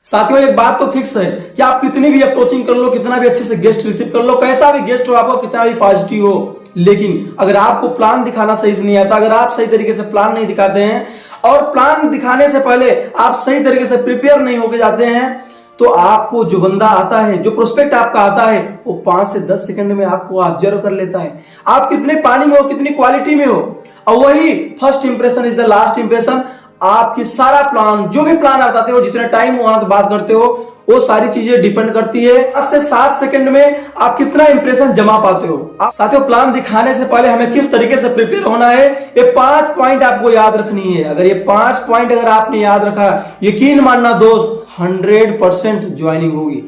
साथियों एक बात तो फिक्स है कि आप कितनी भी अप्रोचिंग कर लो, कितना भी अच्छे से गेस्ट रिसीव कर लो, कैसा भी गेस्ट हो, आपको कितना भी पॉजिटिव हो, लेकिन अगर आपको प्लान दिखाना सही से नहीं आता, अगर आप सही तरीके से प्लान नहीं दिखाते हैं और प्लान दिखाने से पहले आप सही तरीके से प्रिपेयर नहीं होके जाते हैं, तो आपको जो बंदा आता है, जो प्रोस्पेक्ट आपका आता है, वो 5 से 10 सेकंड में आपको ऑब्जर्व कर लेता है, आप कितने पानी में हो, कितनी क्वालिटी में हो। और वही first impression is the last impression. आपकी सारा प्लान, जो भी प्लान आप बताते हो, जितने टाइम वहां बात करते हो, वो सारी चीजें डिपेंड करती है 5 से 7 सेकंड में आप कितना इंप्रेशन जमा पाते हो। साथियों प्लान दिखाने से पहले हमें किस तरीके से प्रिपेयर होना है, ये 5 पॉइंट आपको याद रखनी है। अगर ये 5 पॉइंट अगर आपने याद रखा, यकीन मानना दोस्त 100% ज्वाइनिंग होगी,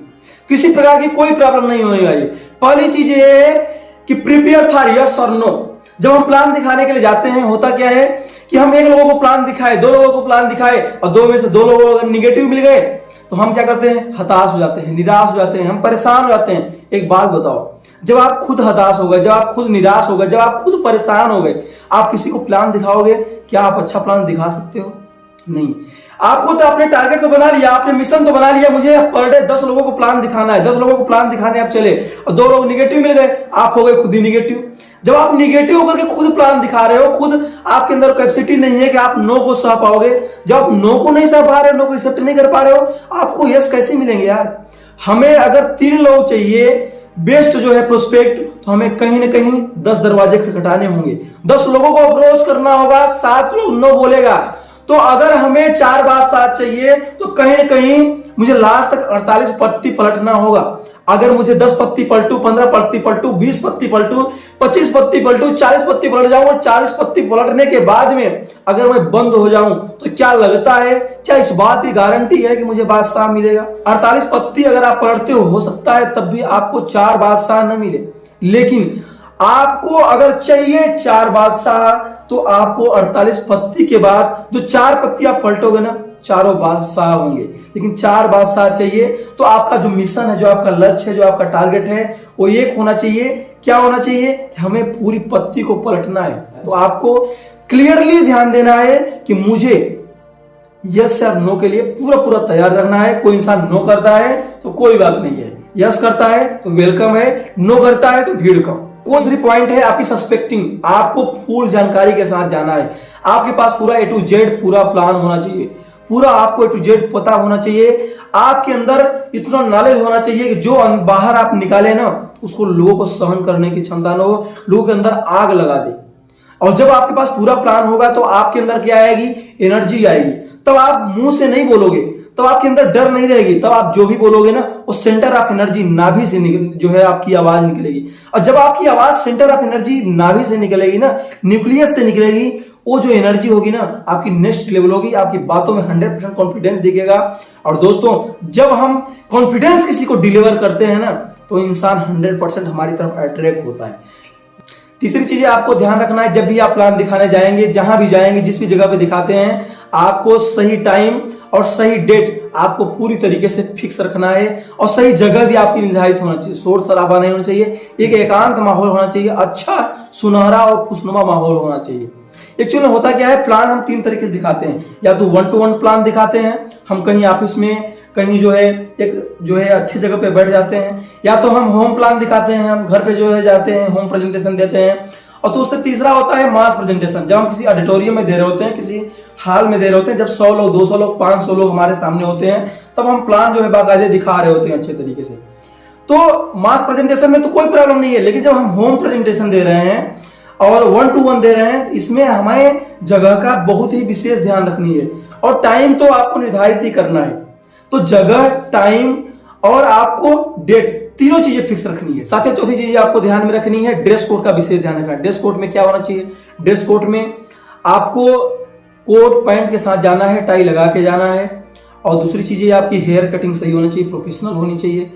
किसी प्रकार की कोई प्रॉब्लम नहीं होने वाली। पहली चीज ये है कि प्रिपेयर फॉर यस और नो। जब हम प्लान दिखाने के लिए जाते हैं, होता क्या है कि हम एक लोगों को प्लान दिखाए, 2 लोगों को प्लान दिखाए और 2 में से 2 लोगों को अगर निगेटिव मिल गए तो हम क्या करते हैं, हताश हो जाते हैं, निराश हो जाते हैं, हम परेशान हो जाते हैं। एक बात बताओ, जब आप खुद हताश हो गए, जब आप खुद निराश हो गए, जब आप खुद परेशान हो गए, आप किसी को प्लान दिखाओगे? क्या आप अच्छा प्लान दिखा सकते हो? नहीं। आपको तो आपने टारगेट तो बना लिया, आपने मिशन तो बना लिया, मुझे पर डे 10 लोगों को प्लान दिखाना है, 10 लोगों को प्लान दिखाने आप चले और 2 लोग निगेटिव मिल गए, आप हो गए खुद ही निगेटिव। जब आप निगेटिव होकर के खुद प्लान दिखा रहे हो, खुद आपके अंदर कैपेसिटी नहीं है कि आप नो को सह पाओगे, जब आप नो को नहीं सह पा रहे हो, नो को एक्सेप्ट नहीं कर पा रहे हो, आपको यस कैसे मिलेंगे यार। हमें अगर 3 लोग चाहिए बेस्ट जो है प्रोस्पेक्ट, तो हमें कहीं ना कहीं 10 दरवाजे खटखटाने होंगे, 10 लोगों को अप्रोच करना होगा, 7 लोग नो बोलेगा। तो अगर हमें 4 बात साथ चाहिए तो कहीं ना कहीं मुझे लास्ट तक 48 पत्ती पलटना होगा। अगर मुझे 10 पत्ती पलटू, 15 पत्ती पलटू, 20 पत्ती पलटू, 25 पत्ती पलटू, 40 पत्ती पलट जाऊं, 40 पत्ती पलटने के बाद में अगर मैं बंद हो जाऊं, तो क्या लगता है, क्या इस बात की गारंटी है कि मुझे बादशाह मिलेगा? 48 पत्ती अगर आप पलटते हो सकता है तब भी आपको 4 बादशाह न मिले, लेकिन आपको अगर चाहिए 4 बादशाह तो आपको 48 पत्ती के बाद जो 4 पत्ती आप पलटोगे ना, चारों बादशाह होंगे। लेकिन 4 बादशाह चाहिए तो आपका जो मिशन है, जो आपका लक्ष्य है, जो आपका टारगेट है, वो एक होना चाहिए। क्या होना चाहिए कि हमें पूरी पत्ती को पलटना है। तो आपको क्लियरली ध्यान देना है कि मुझे यस या नो के लिए पूरा तैयार रहना है। कोई इंसान नो करता है तो कोई बात नहीं है, यस करता है तो वेलकम है, नो करता है तो भीड़ कम। कौन सी पॉइंट है आपकी सस्पेक्टिंग, आपको फुल जानकारी के साथ जाना है। आपके पास पूरा A to Z पूरा प्लान होना चाहिए, पूरा आपको A to Z पता होना चाहिए। आपके अंदर इतना नॉलेज होना चाहिए कि जो बाहर आप निकाले ना, उसको लोगों को सहन करने की क्षमता न हो, लोगों के अंदर आग लगा दे। और जब आपके पास पूरा प्लान होगा तो आपके अंदर क्या आएगी, एनर्जी आएगी। तब आप मुंह से नहीं बोलोगे, तब आपके अंदर डर नहीं रहेगी, तब आप जो भी बोलोगे ना, वो सेंटर ऑफ एनर्जी नाभि से जो है आपकी आवाज निकलेगी। और जब आपकी आवाज सेंटर ऑफ एनर्जी नाभि से निकलेगी ना, न्यूक्लियस से निकलेगी, वो जो एनर्जी होगी ना, आपकी नेक्स्ट लेवल होगी। आपकी बातों में 100% कॉन्फिडेंस दिखेगा। और दोस्तों जब हम कॉन्फिडेंस किसी को डिलीवर करते हैं ना, तो इंसान 100% हमारी तरफ अट्रैक्ट होता है। तीसरी चीज आपको ध्यान रखना है, जब भी आप प्लान दिखाने जाएंगे, जहां भी जाएंगे, जिस भी जगह पे दिखाते हैं, आपको सही टाइम और सही डेट आपको पूरी तरीके से फिक्स रखना है। और सही जगह भी आपकी निर्धारित होना चाहिए, शोर शराबा नहीं होना चाहिए, एक एकांत माहौल होना चाहिए, अच्छा सुनहरा और खुशनुमा माहौल होना चाहिए। एक्चुअली में होता क्या है, प्लान हम 3 तरीके से दिखाते हैं। या तो 1 to 1 प्लान दिखाते हैं, हम कहीं ऑफिस में, कहीं जो है एक जो है अच्छी जगह पे बैठ जाते हैं। या तो हम होम प्लान दिखाते हैं, हम घर पे जो है जाते हैं, होम प्रेजेंटेशन देते हैं। और तो उससे तीसरा होता है मास प्रेजेंटेशन, जब हम किसी ऑडिटोरियम में दे रहे होते हैं, किसी हॉल में दे रहे होते हैं, जब 100 लोग, 200 लोग, 500 लोग हमारे सामने होते हैं, तब हम प्लान जो है बाकायदे दिखा रहे होते हैं अच्छे तरीके से। तो मास प्रेजेंटेशन में तो कोई प्रॉब्लम नहीं है, लेकिन जब हम होम प्रेजेंटेशन दे रहे हैं और 1 to 1 दे रहे हैं, इसमें हमें जगह का बहुत ही विशेष ध्यान रखनी है। और टाइम तो आपको निर्धारित ही करना है। तो जगह, टाइम और आपको डेट, तीनों चीजें फिक्स रखनी है। साथ ही चौथी चीज आपको ध्यान में रखनी है, ड्रेस कोड का विशेष ध्यान रखना है। ड्रेस कोड में क्या होना चाहिए, ड्रेस कोड में आपको कोट पैंट के साथ जाना है, टाई लगा के जाना है। और दूसरी चीज आपकी हेयर कटिंग सही होनी चाहिए, प्रोफेशनल होनी चाहिए।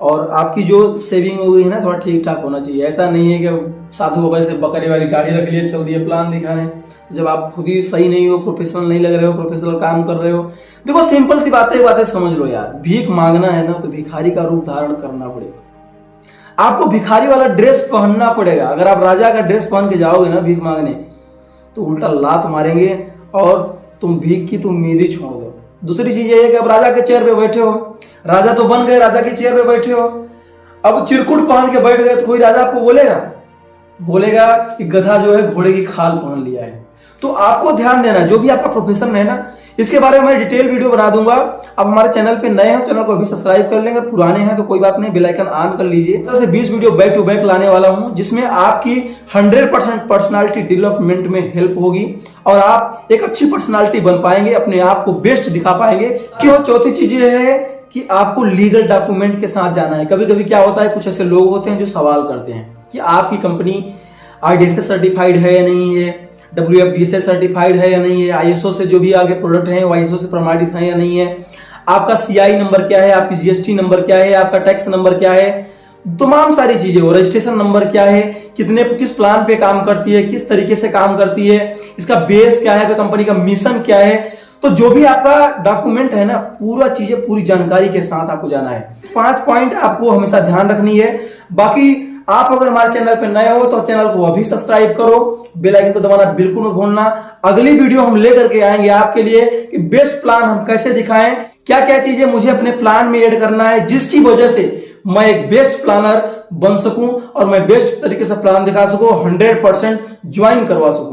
और आपकी जो सेविंग हुई है ना, थोड़ा ठीक ठाक होना चाहिए। ऐसा नहीं है कि साधु बाबा से बकरे वाली गाड़ी रख लिए, चल दिए प्लान दिखाने। जब आप खुद ही सही नहीं हो, प्रोफेशनल नहीं लग रहे हो, प्रोफेशनल काम कर रहे हो, देखो सिंपल सी बातें समझ लो यार। भीख मांगना है ना, तो भिखारी का रूप धारण करना पड़ेगा। आपको भिखारी वाला ड्रेस पहनना पड़ेगा। अगर आप राजा का ड्रेस पहन के जाओगे ना भीख मांगने, तो उल्टा लात मारेंगे और तुम भीख की तुम उम्मीद ही छोड़ दो। दूसरी चीज ये है कि अब राजा के चेयर पे बैठे हो, राजा तो बन गए, राजा की चेयर पे बैठे हो, अब चिरकुट पहन के बैठ गए तो कोई राजा आपको बोलेगा कि गधा जो है घोड़े की खाल पहन लिया है। तो आपको ध्यान देना, जो भी आपका प्रोफेशन है ना, इसके बारे में मैं डिटेल वीडियो बना दूंगा। अब हमारे चैनल पे नए हैं, चैनल को अभी सब्सक्राइब कर लेंगे, पुराने हैं तो कोई बात नहीं, बेल आइकन ऑन कर लीजिए। तो 20 वीडियो बैक टू बैक लाने वाला हूं, जिसमें आपकी 100% पर्सनालिटी डेवलपमेंट में हेल्प होगी और आप एक अच्छी पर्सनालिटी बन पाएंगे, अपने आप को बेस्ट दिखा पाएंगे। क्यों? चौथी चीज ये है कि आपको लीगल डॉक्यूमेंट के साथ जाना है। कभी कभी क्या होता है, कुछ ऐसे लोग होते हैं जो सवाल करते हैं कि आपकी कंपनी IDSA सर्टिफाइड है या नहीं है, WFDSA सर्टिफाइड है या नहीं है, ISO से जो भी आगे प्रोडक्ट हैं वो ISO से प्रमाणित है या नहीं है, आपका CI नंबर क्या है, आपकी GST नंबर क्या है, आपका टैक्स नंबर क्या है, तमाम सारी चीजें, और रजिस्ट्रेशन नंबर क्या है, किस प्लान पे काम करती है, किस तरीके से काम करती है, इसका बेस क्या है, कंपनी का मिशन क्या है। तो जो भी आपका डॉक्यूमेंट है ना, पूरी जानकारी के साथ आपको जाना है। 5 पॉइंट आपको हमेशा ध्यान रखनी है। बाकी आप अगर हमारे चैनल पे नए हो तो चैनल को अभी सब्सक्राइब करो, बेल आइकन को दबाना बिल्कुल मत भूलना। अगली वीडियो हम लेकर के आएंगे आपके लिए कि बेस्ट प्लान हम कैसे दिखाएं, क्या क्या चीजें मुझे अपने प्लान में ऐड करना है, जिसकी वजह से मैं एक बेस्ट प्लानर बन सकूं और मैं बेस्ट तरीके से प्लान दिखा सकूं, 100% ज्वाइन करवा सकूं।